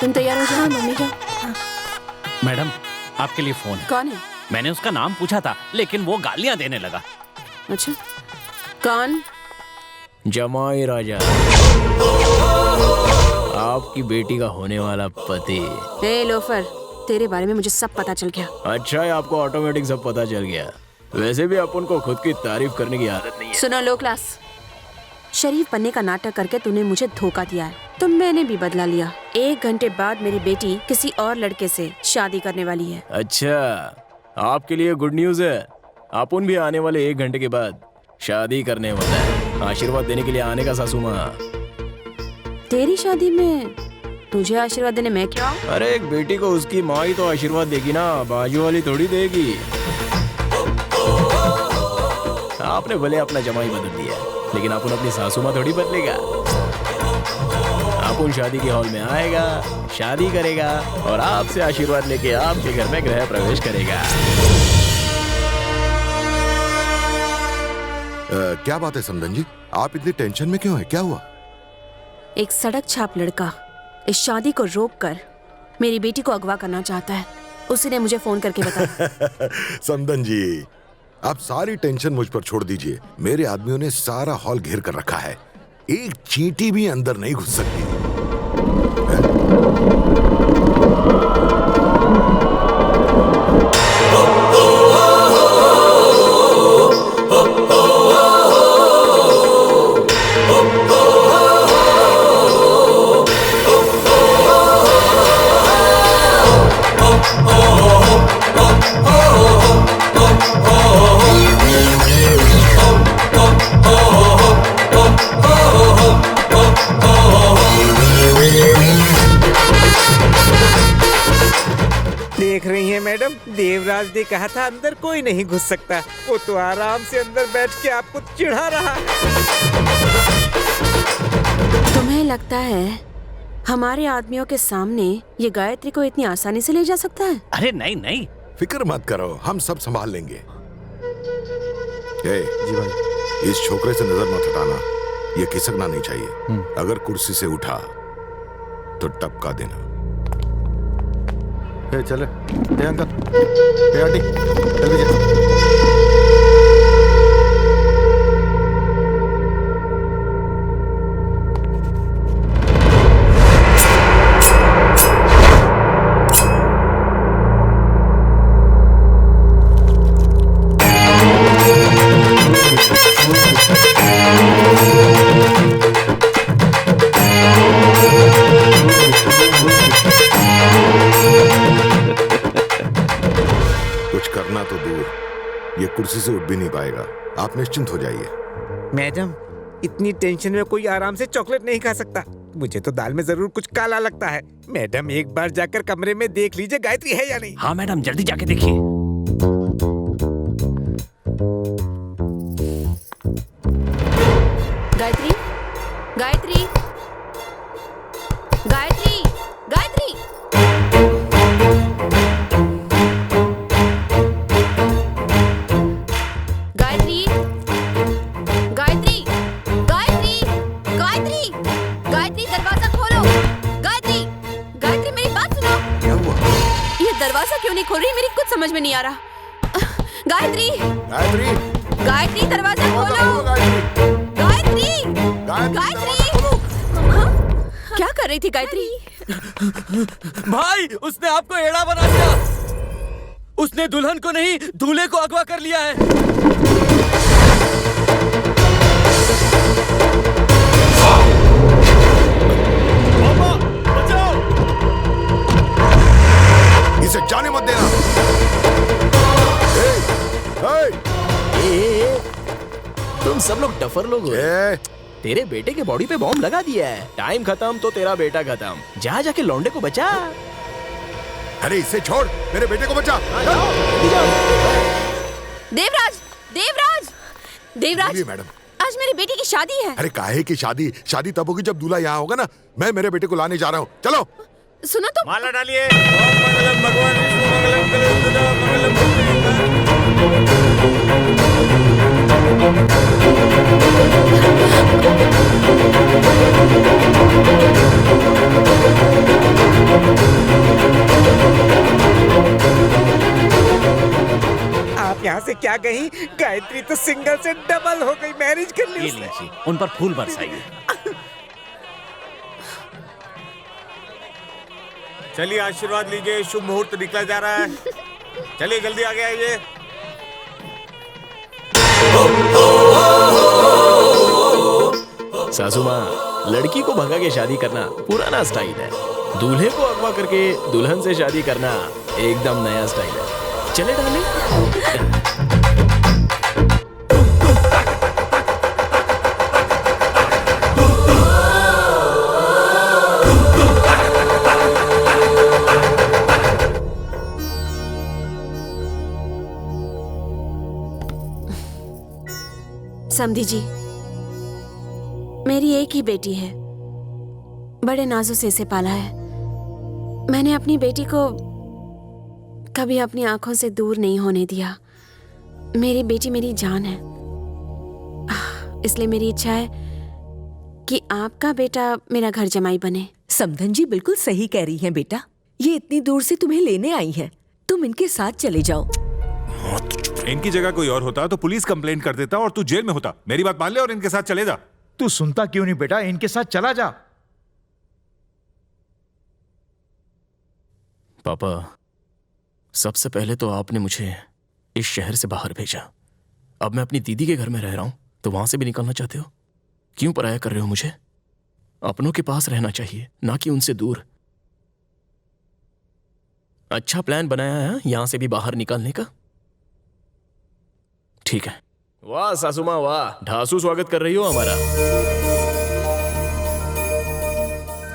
तुम तैयार हो जाओ। मम्मी क्या? मैडम आपके लिए फोन है। कौन है? मैंने उसका नाम पूछा था लेकिन वो गालियां देने लगा। अच्छा कौन? जमाई राजा, आपकी बेटी का होने वाला पति। ए लोफर, तेरे बारे में मुझे सब पता चल गया। अच्छा है आपको ऑटोमेटिक सब पता चल गया। वैसे भी अपन को खुद की तारीफ करने की आदत नहीं है। सुनो लो क्लास, शरीफ बनने का नाटक करके तूने मुझे धोखा दिया है, तो मैंने भी बदला लिया। 1 घंटे बाद मेरी बेटी किसी और लड़के से शादी करने वाली है। अच्छा, आपके लिए गुड न्यूज है। अपन भी आने वाले 1 घंटे के बाद शादी करने वाला है। आशीर्वाद देने के लिए आने का सासू माँ। तेरी शादी में तुझे आशीर्वाद देने मैं क्या? अरे एक बेटी को उसकी माँ ही तो आशीर्वाद देगी ना, बाजू वाली थोड़ी देगी। आपने भले अपना जमाई बदल दिया लेकिन अपन अपनी सासू माँ थोड़ी बदलेगा। अपन शादी के हॉल में आएगा, शादी करेगा और आपसे आशीर्वाद लेके आपके घर में गृह प्रवेश करेगा। क्या बात है समधन जी, आप इतनी टेंशन में क्यों हैं? क्या हुआ? एक सड़क छाप लड़का इस शादी को रोककर मेरी बेटी को अगवा करना चाहता है। उसी ने मुझे फोन करके बताया। समधन जी, आप सारी टेंशन मुझ पर छोड़ दीजिए। मेरे आदमियों ने सारा हॉल घेर कर रखा है, एक चींटी भी अंदर नहीं घुस सकती। देख रही हैं मैडम, देवराज ने कहा था अंदर कोई नहीं घुस सकता। वो तो आराम से अंदर बैठ के आपको चिढ़ा रहा। तुम्हें लगता है हमारे आदमियों के सामने ये गायत्री को इतनी आसानी से ले जा सकता है? अरे नहीं नहीं, फिक्र मत करो, हम सब संभाल लेंगे। जी भाई, इस छोकरे से नजर मत हटाना, ये खिसकना नहीं चाहिए। अगर कुर्सी से उठा तो टपका देना। चले अंकल, आंटी, चल लीजिए। कुर्सी से उठ भी नहीं पाएगा, आप निश्चिंत हो जाइए। मैडम, इतनी टेंशन में कोई आराम से चॉकलेट नहीं खा सकता। मुझे तो दाल में जरूर कुछ काला लगता है। मैडम एक बार जाकर कमरे में देख लीजिए गायत्री है या नहीं। हाँ मैडम, जल्दी जाके देखिए। गायत्री, गायत्री, गायत्री, गायत्री। दरवाजा क्यों नहीं खोल रही? मेरी कुछ समझ में नहीं आ रहा। गायत्री, गायत्री, गायत्री, दरवाजा खोलो। गायत्री, गायत्री, क्या कर रही थी गायत्री? भाई, उसने आपको एड़ा बना दिया। उसने दुल्हन को नहीं, दूल्हे को अगवा कर लिया है। पापा, बचाओ! इसे जाने मत देना। तुम सब लोग टफर लोग हो। तेरे बेटे के बॉडी पे बॉम्ब लगा दिया है। टाइम खत्म तो तेरा बेटा खत्म। जा जाके लौंडे को बचा। अरे इसे छोड़, मेरे बेटे को बचा। देवराज, देवराज, देवराज, मैडम, आज मेरी बेटी की शादी है। अरे काहे की शादी? शादी तब होगी जब दूल्हा यहाँ होगा ना। मैं मेरे बेटे को लाने जा रहा हूँ, चलो। सुनो तो, माला डालिए। ओम मंगलम भगवान विष्णु मंगलम कलयुगा मंगलम यहाँ से क्या कहीं, गायत्री तो सिंगल से डबल हो गई, मैरिज कर ली ये उसने। लीजिए, उन पर फूल बरसाइए। चलिए आशीर्वाद लीजिए, शुभ मुहूर्त निकला जा रहा है। चलिए जल्दी आगे आइए। सासू माँ, लड़की को भगा के शादी करना पुराना स्टाइल है, दूल्हे को अगवा करके दुल्हन से शादी करना एकदम नया स्टाइल है। चले डाले। समधी जी, मेरी एक ही बेटी है, बड़े नाजों से इसे पाला है। मैंने अपनी बेटी को कभी अपनी आंखों से दूर नहीं होने दिया। मेरी बेटी मेरी जान है, इसलिए मेरी इच्छा है कि आपका बेटा मेरा घर जमाई बने। समधन जी बिल्कुल सही कह रही हैं बेटा। ये इतनी दूर से तुम्हें लेने आई हैं, तुम इनके साथ चले जाओ। इनकी जगह कोई और होता तो पुलिस कंप्लेंट कर देता और तू जेल में होता। मेरी बात मान ले और इनके साथ चले जा। तू सुनता क्यों नहीं बेटा, इनके साथ चला जा। पापा, सबसे पहले तो आपने मुझे इस शहर से बाहर भेजा। अब मैं अपनी दीदी के घर में रह रहा हूं, तो वहां से भी निकलना चाहते हो? क्यों पराया कर रहे हो मुझे? अपनों के पास रहना चाहिए, ना कि उनसे दूर। अच्छा प्लान बनाया है यहां से भी बाहर निकलने का? ठीक है। वाह सासू माँ वाह, ढासू स्वागत कर रही हो हमारा।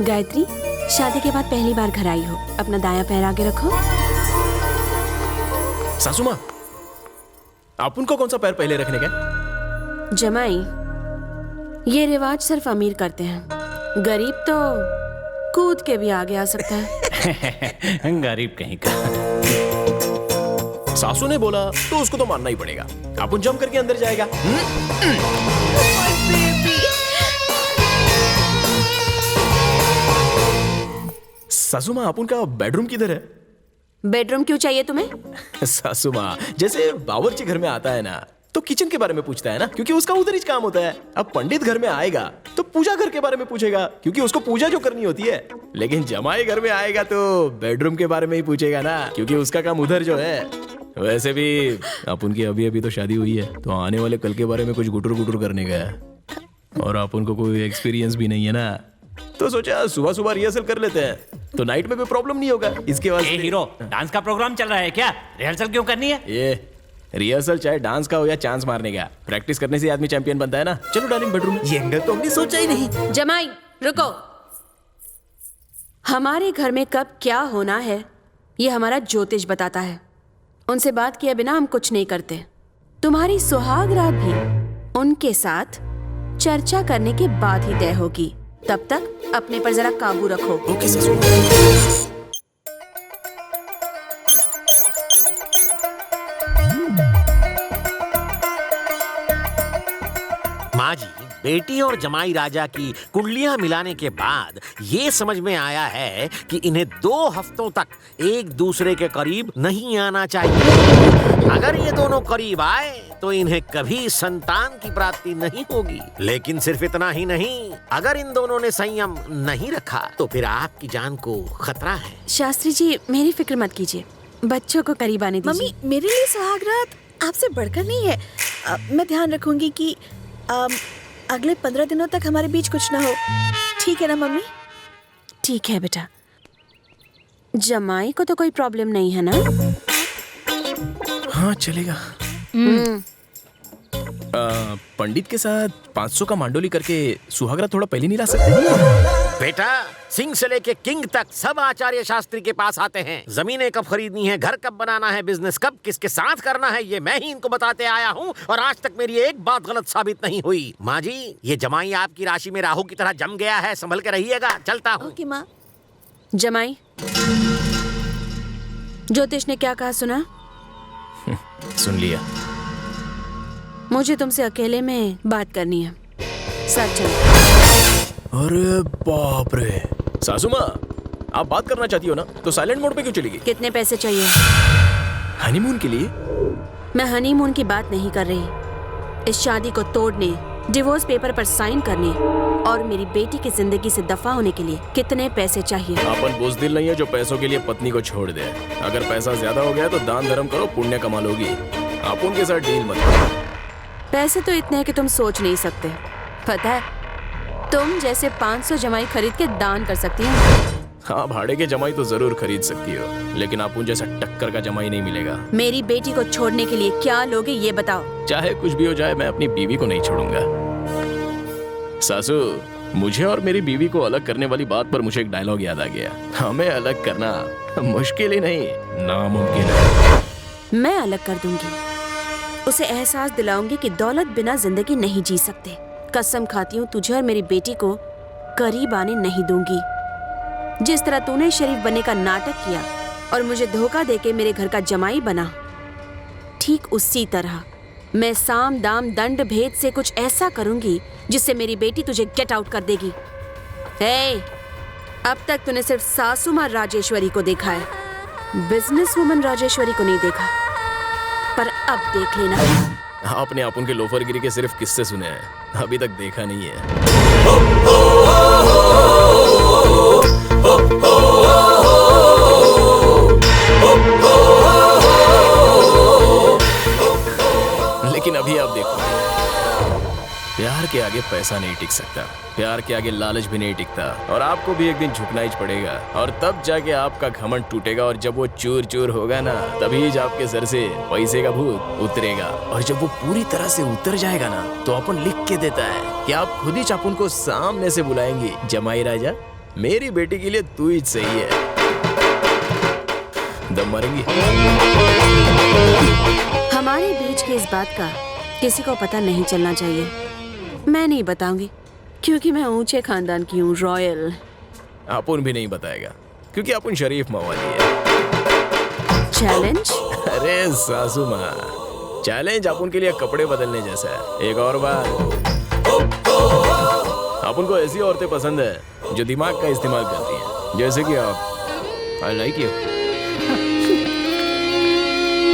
गायत्री, शादी के बाद पहली बार घर आई हो, अपना दायां पैर आगे रखो। सासू माँ, आप उनको कौन सा पैर पहले रखने का? जमाई, ये रिवाज सिर्फ अमीर करते हैं, गरीब तो कूद के भी आगे आ सकता है। गरीब कहीं का। सासू ने बोला तो उसको तो मानना ही पड़ेगा। अपन जंप करके अंदर जाएगा। सासू माँ, अपन का बेडरूम किधर है? बेडरूम क्यों चाहिए तुम्हें? सासू माँ, जैसे बावर्ची घर में आता है ना, तो किचन के बारे में पूछता है ना, क्योंकि उसका उधर ही काम होता है। अब पंडित घर में आएगा तो पूजा घर के बारे में पूछेगा, क्योंकि उसको पूजा जो करनी होती है। लेकिन जमाई घर में आएगा तो बेडरूम के बारे में ही पूछेगा ना, क्योंकि उसका काम उधर जो है। वैसे भी अपन की अभी तो शादी हुई है, तो आने वाले कल के बारे में कुछ गुटुर गुटुर करने का है, और अपन को कोई एक्सपीरियंस भी नहीं है ना, तो सोचा सुबह सुबह रिहर्सल कर लेते हैं, तो नाइट में कोई प्रॉब्लम नहीं होगा। इसके बाद हीरो, डांस का प्रोग्राम चल रहा है क्या? रिहर्सल क्यों करनी है? ये रिहर्सल चाहे डांस का हो या चांस मारने का, प्रैक्टिस करने से आदमी चैंपियन बनता है ना। चलो डार्लिंग बेडरूम में। ये एंगल तो हमने सोचा ही नहीं। जमाई रुको, हमारे घर में कब क्या होना है ये हमारा ज्योतिष बताता है। उनसे बात किए बिना हम कुछ नहीं करते। तुम्हारी सुहाग रात भी उनके साथ चर्चा करने के बाद ही तय होगी। तब तक अपने पर जरा काबू रखो। ओके ससुर। माँ जी, बेटी और जमाई राजा की कुंडलियां मिलाने के बाद ये समझ में आया है कि इन्हें 2 हफ्तों तक एक दूसरे के करीब नहीं आना चाहिए। अगर ये दोनों करीब आए तो इन्हें कभी संतान की प्राप्ति नहीं होगी। लेकिन सिर्फ इतना ही नहीं, अगर इन दोनों ने संयम नहीं रखा तो फिर आपकी जान को खतरा है। शास्त्री जी, मेरी फिक्र मत कीजिए, बच्चों को करीब आने दीजिए। मम्मी, मेरे लिए सुहागरात आपसे बढ़कर नहीं है। मैं ध्यान रखूंगी कि अगले 15 दिनों तक हमारे बीच कुछ ना हो। ठीक है ना मम्मी? ठीक है बेटा। जमाई को तो कोई प्रॉब्लम नहीं है ना? हाँ चलेगा। पंडित के साथ 500 का मांडोली करके सुहागरात थोड़ा पहले नहीं ला सकते? बेटा, सिंह से लेके किंग तक सब आचार्य शास्त्री के पास आते हैं। जमीनें कब खरीदनी है, घर कब बनाना है, बिजनेस कब किसके साथ करना है, ये मैं ही इनको बताते आया हूँ, और आज तक मेरी एक बात गलत साबित नहीं हुई। माँ जी, ये जमाई आपकी राशि में राहु की तरह जम गया है, संभल के रहिएगा। चलता हूँ। ओके माँ। जमाई, ज्योतिष ने क्या कहा सुना? सुन लिया। मुझे तुमसे अकेले में बात करनी है, साथ चलो। अरे बाप रे। सासू माँ, आप बात करना चाहती हो ना, तो साइलेंट मोड पे क्यों चली गई? कितने पैसे चाहिए? हनीमून के लिए? मैं हनीमून की बात नहीं कर रही। इस शादी को तोड़ने, डिवोर्स पेपर पर साइन करने और मेरी बेटी की जिंदगी से दफा होने के लिए कितने पैसे चाहिए? अपन बुज़दिल नहीं है जो पैसों के लिए पत्नी को छोड़ दे। अगर पैसा ज्यादा हो गया तो दान धर्म करो, पुण्य कमा लोगी। आप उनके साथ डील मत करो। पैसे तो इतने हैं कि तुम सोच नहीं सकते। पता है, तुम जैसे 500 जमाई खरीद के दान कर सकती हो। हाँ, भाड़े के जमाई तो जरूर खरीद सकती हो, लेकिन आप जैसा टक्कर का जमाई नहीं मिलेगा। मेरी बेटी को छोड़ने के लिए क्या लोगे ये बताओ। चाहे कुछ भी हो जाए, मैं अपनी बीवी को नहीं छोड़ूंगा। सासू, मुझे और मेरी बीवी को अलग करने वाली बात पर मुझे एक डायलॉग याद आ गया। हमें अलग करना मुश्किल ही नहीं, नामुमकिन है। मैं अलग कर दूंगी। उसे एहसास दिलाऊंगी कि दौलत बिना जिंदगी नहीं जी सकते। कसम खाती हूँ, तुझे और मेरी बेटी को करीब आने नहीं दूंगी। जिस तरह तूने शरीफ बनने का नाटक किया और मुझे धोखा देके मेरे घर का जमाई बना, ठीक उसी तरह मैं साम दाम दंड भेद से कुछ ऐसा करूंगी जिससे मेरी बेटी तुझे गेट आउट कर देगी। हे, अब तक तूने सिर्फ सासू माँ राजेश्वरी को देखा है, बिजनेस वुमन राजेश्वरी को नहीं देखा। पर अब देख लेना। आपने आप उनके लोफरगिरी के सिर्फ किस्से सुने हैं, अभी तक देखा नहीं है। लेकिन अभी आप देखो, प्यार के आगे पैसा नहीं टिक सकता, प्यार के आगे लालच भी नहीं टिकता, और आपको भी एक दिन झुकना ही पड़ेगा। और तब जाके आपका घमंड टूटेगा, और जब वो चूर चूर होगा ना, तभी आपके सर से पैसे का भूत उतरेगा। और जब वो पूरी तरह से उतर जाएगा ना, तो अपन लिख के देता है कि आप खुद ही चापुन को सामने से बुलाएंगे, जमाई राजा, मेरी बेटी के लिए तू ही सही है। दम मारेंगी। हमारे बीच की इस बात का किसी को पता नहीं चलना चाहिए। मैं नहीं बताऊंगी, क्योंकि मैं ऊंचे खानदान की हूँ, रॉयल। अपुन भी नहीं बताएगा, क्योंकि अपुन शरीफ मवाली है। चैलेंज? अरे सासू माँ, चैलेंज अपुन के लिए कपड़े बदलने जैसा है। एक और बात, अपुन को ऐसी औरतें पसंद है जो दिमाग का इस्तेमाल करती हैं, जैसे कि आप। I like you.